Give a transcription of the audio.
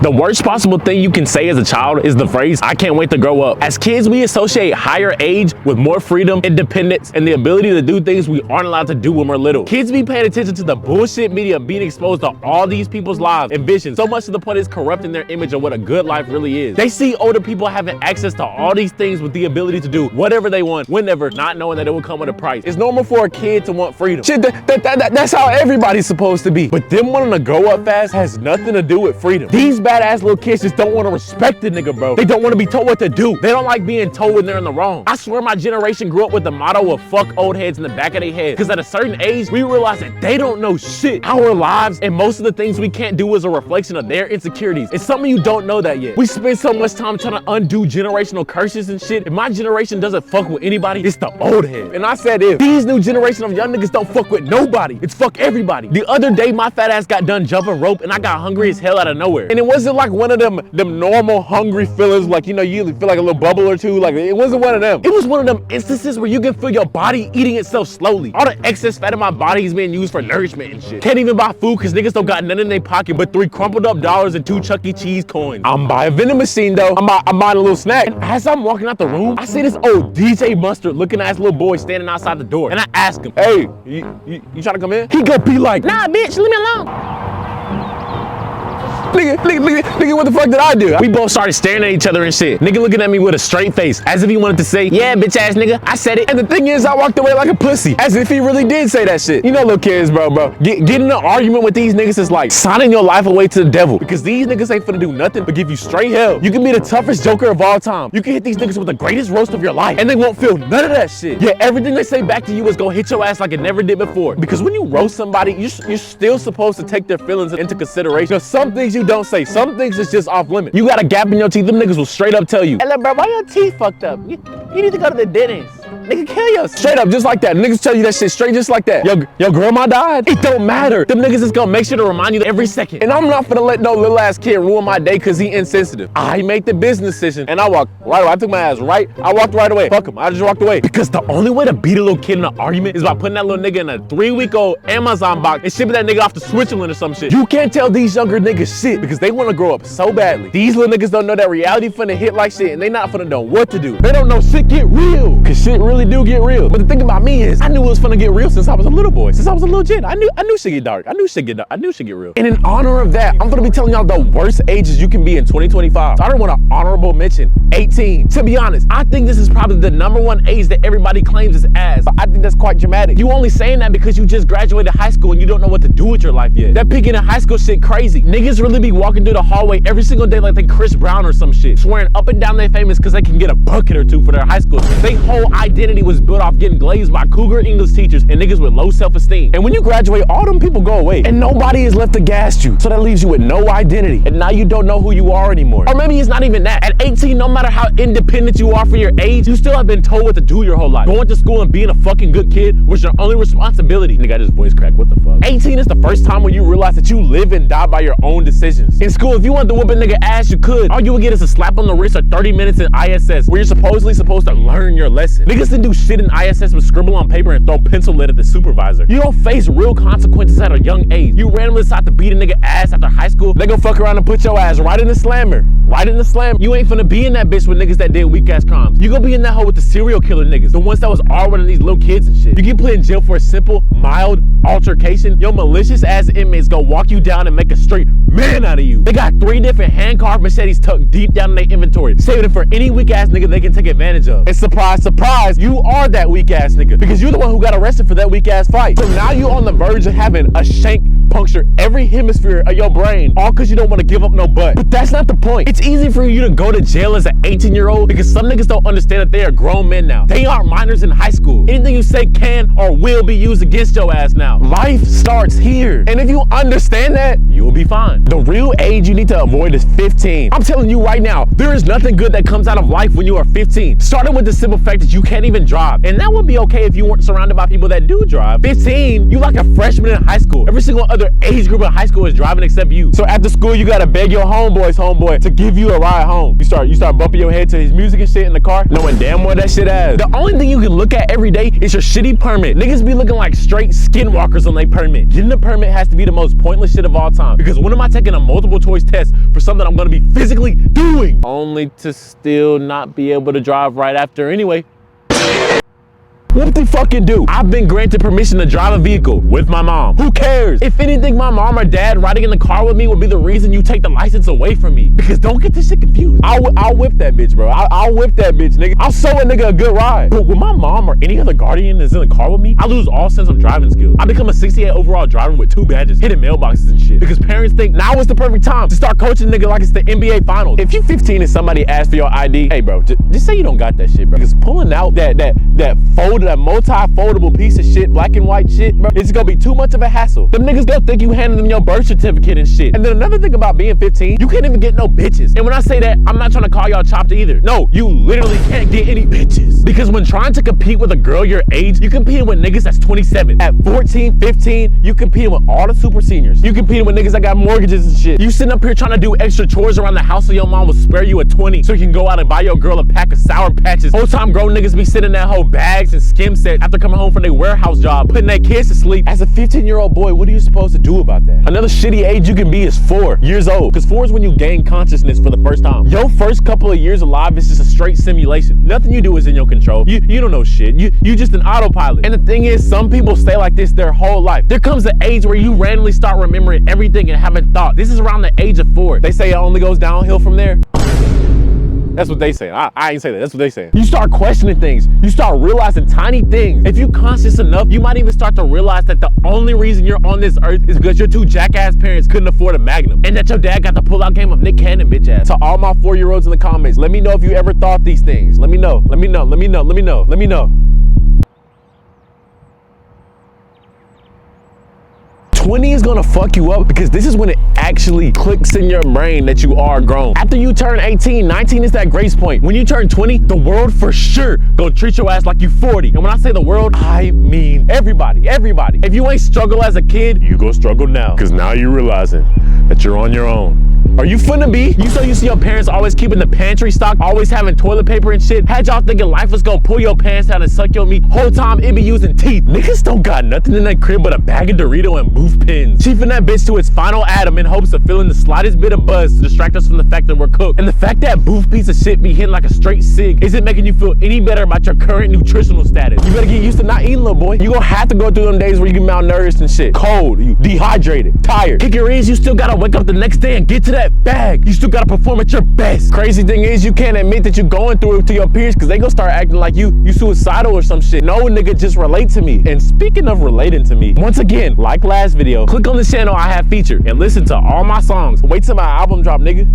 The worst possible thing you can say as a child is the phrase, I can't wait to grow up. As kids, we associate higher age with more freedom, independence, and the ability to do things we aren't allowed to do when we're little. Kids be paying attention to the bullshit media being exposed to all these people's lives and visions, so much to the point it's corrupting their image of what a good life really is. They see older people having access to all these things with the ability to do whatever they want, whenever, not knowing that it will come with a price. It's normal for a kid to want freedom. Shit, that's how everybody's supposed to be. But them wanting to grow up fast has nothing to do with freedom. These badass little kids just don't want to respect the nigga, bro. They don't want to be told what to do. They don't like being told when they're in the wrong. I swear my generation grew up with the motto of fuck old heads in the back of their head. Because at a certain age, we realize that they don't know shit. Our lives and most of the things we can't do is a reflection of their insecurities. It's something you don't know that yet. We spend so much time trying to undo generational curses and shit. If my generation doesn't fuck with anybody, it's the old head. And I said if these new generation of young niggas don't fuck with nobody, it's fuck everybody. The other day, my fat ass got done jumping rope and I got hungry as hell out of nowhere. And it wasn't like one of them normal hungry feelings, like, you know, you feel like a little bubble or two. Like, it wasn't one of them. It was one of them instances where you can feel your body eating itself slowly. All the excess fat in my body is being used for nourishment and shit. Can't even buy food because niggas don't got none in their pocket but 3 crumpled up dollars and 2 Chuck E. Cheese coins. I'm by a vending machine though. I'm buying a little snack. And as I'm walking out the room, I see this old DJ Mustard looking ass little boy standing outside the door. And I ask him, hey, you trying to come in? He gonna be like, nah, bitch, leave me alone. Nigga, what the fuck did I do? We both started staring at each other and shit. Nigga looking at me with a straight face, as if he wanted to say, yeah, bitch ass nigga, I said it. And the thing is, I walked away like a pussy, as if he really did say that shit. You know, little kids, bro. Getting in an argument with these niggas is like signing your life away to the devil, because these niggas ain't finna do nothing but give you straight hell. You can be the toughest joker of all time. You can hit these niggas with the greatest roast of your life, and they won't feel none of that shit. Yeah, everything they say back to you is gonna hit your ass like it never did before. Because when you roast somebody, you're still supposed to take their feelings into consideration. There's some things you don't say, some things is just off limit. You got a gap in your teeth, them niggas will straight up tell you, hey, look, bro, why your teeth fucked up? You need to go to the dentist. Nigga, kill yourself. Straight up, just like that. Niggas tell you that shit straight just like that. Your grandma died? It don't matter. Them niggas is gonna make sure to remind you every second. And I'm not finna let no little ass kid ruin my day because he insensitive. I made the business decision and I walked right away. I took my ass right. I walked right away. Fuck him. I just walked away. Because the only way to beat a little kid in an argument is by putting that little nigga in a 3-week-old Amazon box and shipping that nigga off to Switzerland or some shit. You can't tell these younger niggas shit because they want to grow up so badly. These little niggas don't know that reality finna hit like shit and they not finna know what to do. They don't know shit get real, because shit really do get real. But the thing about me is, I knew it was finna get real since I was a little boy. Since I was a little kid, I knew shit get dark. I knew shit get dark. I knew shit get real. And in honor of that, I'm gonna be telling y'all the worst ages you can be in 2025. So I don't want to honorable mention 18. To be honest, I think this is probably the #1 age that everybody claims is ass. But I think that's quite dramatic. You only saying that because you just graduated high school and you don't know what to do with your life yet. That picking in high school shit crazy. Niggas really be walking through the hallway every single day like they Chris Brown or some shit, swearing up and down they famous because they can get a bucket or 2 for their high school. Their whole identity was built off getting glazed by cougar English teachers and niggas with low self-esteem. And when you graduate, all them people go away and nobody is left to gas you. So that leaves you with no identity. And now you don't know who you are anymore. Or maybe it's not even that. At 18, no matter how independent you are for your age, you still have been told what to do your whole life. Going to school and being a fucking good kid was your only responsibility. Nigga, I just voice crack, what the fuck? 18 is the first time when you realize that you live and die by your own decisions. In school, if you want to whoop a nigga ass, you could. All you would get is a slap on the wrist or 30 minutes in ISS, where you're supposedly supposed to learn your lesson. Niggas didn't do shit in ISS but scribble on paper and throw pencil lead at the supervisor. You don't face real consequences at a young age. You randomly decide to beat a nigga ass after high school, they gon' fuck around and put your ass right in the slammer. Right in the slammer. You ain't finna be in that bitch with niggas that did weak ass crimes. You gonna be in that hole with the serial killer niggas, the ones that was R-1ing these little kids and shit. You get put in jail for a simple, mild altercation. Your malicious ass inmates gonna walk you down and make a straight man out of you. They got 3 different hand-carved machetes tucked deep down in their inventory, saving it for any weak ass nigga they can take advantage of. And surprise, surprise, you are that weak ass nigga, because you're the one who got arrested for that weak ass fight. So now you on the verge of having a shank puncture every hemisphere of your brain, all because you don't want to give up no butt. But that's not the point. It's easy for you to go to jail as an 18-year-old because some niggas don't understand that they are grown men now. They aren't minors in high school. Anything you say can or will be used against your ass now. Life starts here. And if you understand that, you will be fine. The real age you need to avoid is 15. I'm telling you right now, there is nothing good that comes out of life when you are 15. Starting with the simple fact that you can't even drive. And that would be okay if you weren't surrounded by people that do drive. 15, you like a freshman in high school. Every single other other age group in high school is driving except you. So after school, you gotta beg your homeboy to give you a ride home. You start bumping your head to his music and shit in the car, knowing damn well that shit ass. The only thing you can look at every day is your shitty permit. Niggas be looking like straight skinwalkers on their permit. Getting a permit has to be the most pointless shit of all time, because when am I taking a multiple choice test for something I'm gonna be physically doing, only to still not be able to drive right after anyway? What they fucking do? I've been granted permission to drive a vehicle with my mom. Who cares? If anything, my mom or dad riding in the car with me would be the reason you take the license away from me. Because don't get this shit confused. I'll whip that bitch, bro. I'll whip that bitch, nigga. I'll show a nigga a good ride. But when my mom or any other guardian is in the car with me, I lose all sense of driving skills. I become a 68 overall driver with 2 badges, hitting mailboxes and shit. Because parents think now is the perfect time to start coaching nigga like it's the NBA finals. If you 15 and somebody asks for your ID, hey bro, just say you don't got that shit, bro. Because pulling out that multi-foldable piece of shit, black and white shit, bro, it's gonna be too much of a hassle. Them niggas gonna think you handing them your birth certificate and shit. And then another thing about being 15, you can't even get no bitches. And when I say that, I'm not trying to call y'all chopped either. No, you literally can't get any bitches. Because when trying to compete with a girl your age, you competing with niggas that's 27. At 14, 15, you competing with all the super seniors. You competing with niggas that got mortgages and shit. You sitting up here trying to do extra chores around the house so your mom will spare you a 20 so you can go out and buy your girl a pack of Sour Patches. Whole time grown niggas be sitting at home bags and skim sets after coming home from their warehouse job, putting their kids to sleep. As a 15-year-old boy, what are you supposed to do about that? Another shitty age you can be is 4 years old, because 4 is when you gain consciousness for the first time. Your first couple of years alive is just a straight simulation. Nothing you do is in your control. You don't know shit. You just an autopilot. And the thing is, some people stay like this their whole life. There comes an age where you randomly start remembering everything and haven't thought. This is around the age of 4. They say it only goes downhill from there. That's what they say. I ain't say that. That's what they say. You start questioning things. You start realizing tiny things. If you conscious enough, you might even start to realize that the only reason you're on this earth is because your 2 jackass parents couldn't afford a Magnum, and that your dad got the pull-out game of Nick Cannon, bitch ass. To all my 4-year-olds in the comments, let me know if you ever thought these things. Let me know. Let me know. Let me know. Let me know. Let me know. 20 is gonna fuck you up, because this is when it actually clicks in your brain that you are grown. After you turn 18, 19 is that grace point. When you turn 20, the world for sure gonna treat your ass like you 40. And when I say the world, I mean everybody, everybody. If you ain't struggle as a kid, you go struggle now, because now you're realizing that you're on your own. Are you finna be? You see your parents always keeping the pantry stocked, always having toilet paper and shit? Had y'all thinking life was gonna pull your pants out and suck your meat? Whole time it be using teeth. Niggas don't got nothing in that crib but a bag of Dorito and booth pins. Chiefing that bitch to its final atom in hopes of feeling the slightest bit of buzz to distract us from the fact that we're cooked. And the fact that booth piece of shit be hitting like a straight cig isn't making you feel any better about your current nutritional status. You better get used to not eating, little boy. You gonna have to go through them days where you get malnourished and shit. Cold, you dehydrated, tired. Kick your ears, you still gotta wake up the next day and get to that bag. You still gotta perform at your best. Crazy thing is, you can't admit that you're going through it to your peers, because they gonna start acting like you suicidal or some shit. No, nigga, just relate to me. And speaking of relating to me, once again, like last video, click on the channel I have featured and listen to all my songs. Wait till my album drop, nigga.